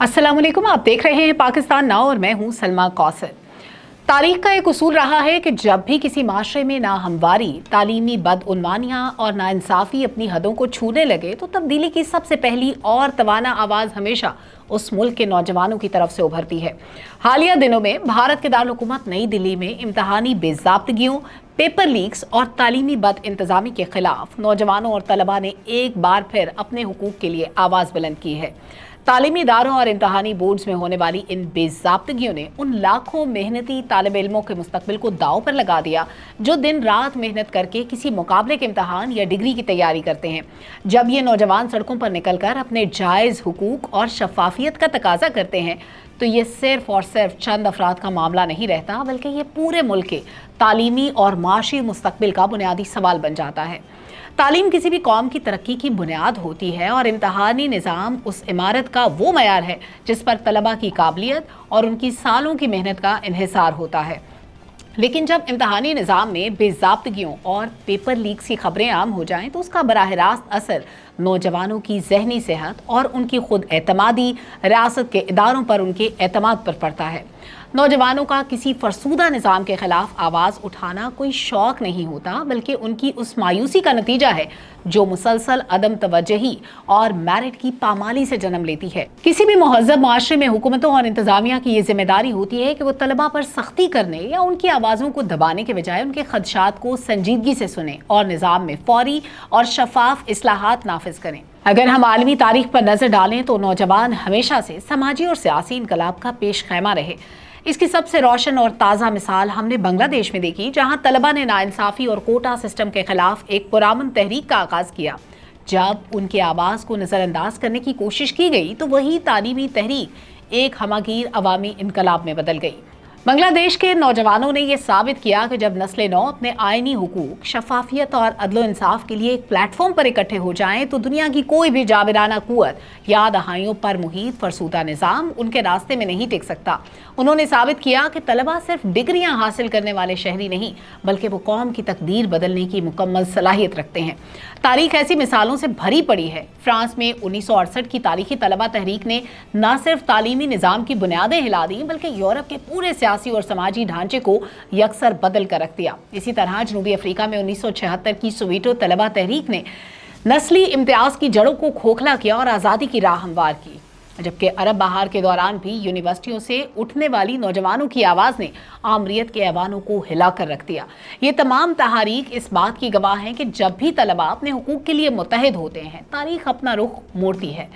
अस्सलाम वालेकुम, आप देख रहे हैं पाकिस्तान नाउ और मैं हूं सलमा कौसर। तारीख का एक उसूल रहा है कि जब भी किसी माशरे में नाहमवारी, तालीमी बदउनवानियाँ और नाइंसाफ़ी अपनी हदों को छूने लगे तो तब्दीली की सबसे पहली और तवाना आवाज़ हमेशा उस मुल्क के नौजवानों की तरफ से उभरती है। हालिया दिनों में भारत के दारुल-हुकूमत नई दिल्ली में इम्तहानी बेज़ाब्तगियों, पेपर लीक्स और तालीमी बद इंतज़ामी के खिलाफ नौजवानों और तलबा ने एक बार फिर अपने हुकूक के लिए आवाज़ बुलंद की है। तालीमी इदारों और इम्तहानी बोर्ड्स में होने वाली इन बेज़ाब्तगियों ने उन लाखों मेहनती तालिब इल्मों के मुस्तकबिल को दांव पर लगा दिया जो दिन रात मेहनत करके किसी मुकाबले के इम्तहान या डिग्री की तैयारी करते हैं। जब ये नौजवान सड़कों पर निकलकर अपने जायज़ हुकूक और शफाफियत का तकाजा करते हैं तो ये सिर्फ और सिर्फ चंद अफराद का मामला नहीं रहता, बल्कि ये पूरे मुल्क के तालीमी और माशी मुस्तकबिल का बुनियादी सवाल बन जाता है। तालीम किसी भी कौम की तरक्की की बुनियाद होती है और इम्तहानी निज़ाम उस इमारत का वो मयार है जिस पर तलबा की काबिलियत और उनकी सालों की मेहनत का इन्हिसार होता है। लेकिन जब इम्तहानी निज़ाम में बेज़ाब्तगियों और पेपर लीक्स की खबरें आम हो जाएं तो उसका बराह रास्त असर नौजवानों की ज़हनी सेहत और उनकी खुद एतमादी, रियासत के इदारों पर उनके एतमाद पर पड़ता है। नौजवानों का किसी फरसूदा निज़ाम के खिलाफ आवाज़ उठाना कोई शौक नहीं होता, बल्कि उनकी उस मायूसी का नतीजा है जो मुसलसल अदम तवज्जुही और मेरिट की पामाली से जन्म लेती है। किसी भी मुहज़्ज़ब माशरे में हुकूमतों और इंतज़ामिया की ये जिम्मेदारी होती है कि वो तलबा पर सख्ती करने या उनकी आवाज़ों को दबाने के बजाय उनके खदशात को संजीदगी से सुने और निज़ाम में फौरी और शफाफ इस्लाहात नाफिज करें। अगर हम आलमी तारीख पर नजर डालें तो नौजवान हमेशा से समाजी और सियासी इनकलाब का पेश खैमा रहे। इसकी सबसे रोशन और ताज़ा मिसाल हमने बांग्लादेश में देखी, जहां तलबा ने नाइंसाफ़ी और कोटा सिस्टम के खिलाफ एक पुरअमन तहरीक का आगाज़ किया। जब उनकी आवाज़ को नज़रअंदाज करने की कोशिश की गई तो वही तालीमी तहरीक एक हमागीर अवामी इनकलाब में बदल गई। बांग्लादेश के नौजवानों ने यह साबित किया कि जब नस्ल नौ अपने आइनी हुकूक, शफाफियत और अदलो इंसाफ के लिए एक प्लेटफॉर्म पर इकट्ठे हो जाएं तो दुनिया की कोई भी जाबिराना कुव्वत या दहाइयों पर मुहित फरसूदा निज़ाम उनके रास्ते में नहीं टिक सकता। उन्होंने साबित किया कि तलबा सिर्फ डिग्रियां हासिल करने वाले शहरी नहीं, बल्कि वो कौम की तकदीर बदलने की मुकम्मल सलाहियत रखते हैं। तारीख ऐसी मिसालों से भरी पड़ी है। फ्रांस में 1968 की तारीखी तलबा तहरीक ने न सिर्फ तालीमी निज़ाम की बुनियादें हिला दी, बल्कि यूरोप के पूरे सियासी और समाजी ढांचे को यकसर बदल कर रख दिया। इसी तरह जनूबी अफ्रीका में 1976 की सोवीटो तलबा तहरीक ने नस्ली इम्तियाज की जड़ों को खोखला किया और आज़ादी की राह हमवार की, जबकि अरब बहार के दौरान भी यूनिवर्सिटियों से उठने वाली नौजवानों की आवाज़ ने आमरीत के ऐवानों को हिलाकर रख दिया। ये तमाम तहारीक इस बात की गवाह हैं कि जब भी तलबा अपने हुकूक के लिए मुत्तहिद होते हैं, तारीख अपना रुख मोड़ती है।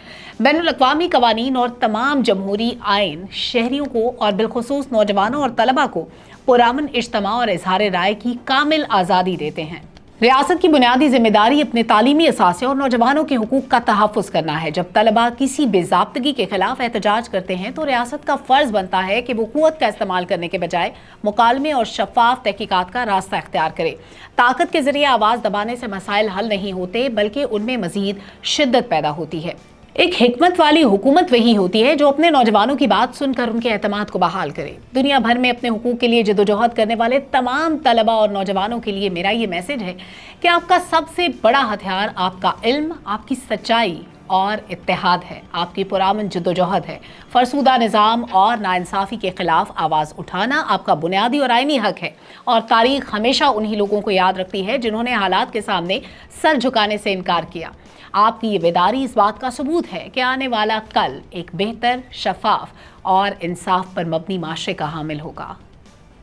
बैनुल अक़वामी कवानीन और तमाम जमहूरी आइन शहरियों को और बिलखुसूस नौजवानों और तलबा को पुरअमन इज्तिमा और इज़हार राय की कामिल आज़ादी देते हैं। रियासत की बुनियादी जिम्मेदारी अपने तालीमी असासे और नौजवानों के हुकूक का तहफ़्फ़ुज़ करना है। जब तलबा किसी बेज़ाब्तगी के खिलाफ एहतजाज करते हैं तो रियासत का फ़र्ज़ बनता है कि वो क़ुव्वत का इस्तेमाल करने के बजाय मुकालमे और शफ़ाफ़ तहक़ीक़ात का रास्ता इख्तियार करे। ताकत के ज़रिए आवाज़ दबाने से मसाइल हल नहीं होते, बल्कि उनमें मज़ीद शिद्दत पैदा होती है। एक हिकमत वाली हुकूमत वही होती है जो अपने नौजवानों की बात सुनकर उनके एतमाद को बहाल करे। दुनिया भर में अपने हुकूक के लिए जदोजहद करने वाले तमाम तलबा और नौजवानों के लिए मेरा ये मैसेज है कि आपका सबसे बड़ा हथियार आपका इल्म, आपकी सच्चाई और इत्तेहाद है। आपकी पुरअमन जदोजहद है। फरसूदा निज़ाम और नाइंसाफ़ी के खिलाफ आवाज़ उठाना आपका बुनियादी और आइनी हक है, और तारीख हमेशा उन्हीं लोगों को याद रखती है जिन्होंने हालात के सामने सर झुकाने से इनकार किया। आपकी ये बेदारी इस बात का सबूत है कि आने वाला कल एक बेहतर, शफाफ और इंसाफ पर मबनी माशरे का हामिल होगा।